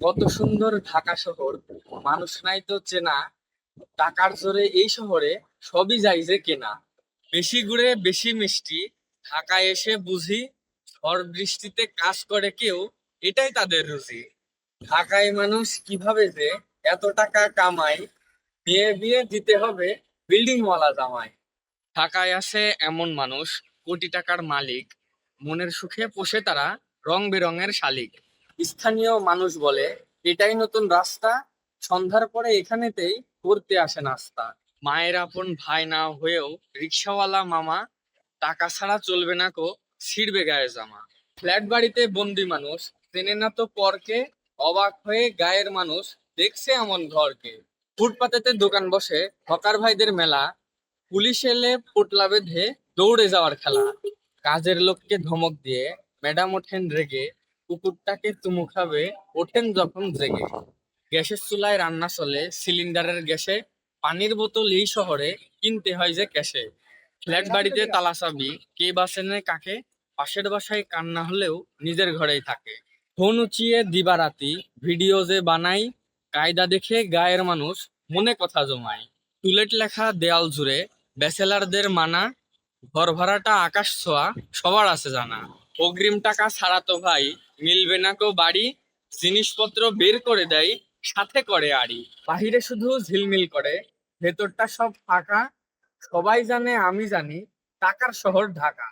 কত সুন্দর ঢাকা শহর, মানুষ নাই তো চেনা। টাকার জোরে এই শহরে সবই যায় যে কেনা। বেশি ঘুরে বেশি মিষ্টি, ঢাকায় এসে বুঝি ঝড় বৃষ্টিতে কাজ করে কেউ, এটাই তাদের রুজি। ঢাকায় মানুষ কিভাবে যে এত টাকা কামায়, বিয়ে বিয়ে দিতে হবে বিল্ডিং ওয়ালা জামাই। ঢাকায় আসে এমন মানুষ, কোটি টাকার মালিক, মনের সুখে পোষে তারা রং বেরঙের শালিক। স্থানীয় মানুষ বলে এটাই নতুন রাস্তা, সন্ধ্যার পরে এখানেতেই করতে আসে নাস্তা। মায়ের আপন ভাই না হয়েও রিক্সাওয়ালা মামা, টাকা ছাড়া চলবে না কো, ছিড়বে গায়ে জামা। ফ্ল্যাট বাড়িতে বন্দি মানুষ, চেনে না তো পরকে, অবাক হয়ে গায়ের মানুষ দেখছে এমন ঘরকে। ফুটপাতেতে দোকান বসে হকার ভাইদের মেলা, পুলিশ এলে পোটলা বেঁধে দৌড়ে যাওয়ার খেলা। কাজের লোককে ধমক দিয়ে ম্যাডাম ওঠেন রেগে, কুকুরটাকে চুমু খাবে ওঠেন যখন জেগে। গ্যাসের চুলায় রান্না চলে সিলিন্ডারের গ্যাসে, পানির বোতল এই শহরে কিনতে হয় যে ক্যাশে। ফ্ল্যাট বাড়িতে তালা চাবি, কে বাসে নেয় কাকে, পাশের বাসায় কান্না হলেও নিজের ঘরেই থাকে। ফোন উঁচিয়ে দিবারাতি ভিডিও যে বানাই, কায়দা দেখে গায়ের মানুষ মনে কথা জমায়। টুলেট লেখা দেয়াল জুড়ে ব্যাচেলারদের মানা, ঘর ভাড়াটা আকাশ ছোঁয়া সবার আছে জানা। অগ্রিম টাকা ছাড়া তো ভাই মিলবে না কো বাড়ি, জিনিসপত্র বের করে দেয় সাথে করে আড়ি। বাহিরে শুধু ঝিলমিল করে, ভেতরটা সব ফাঁকা। সবাই জানে আমি জানি, টাকার শহর ঢাকা।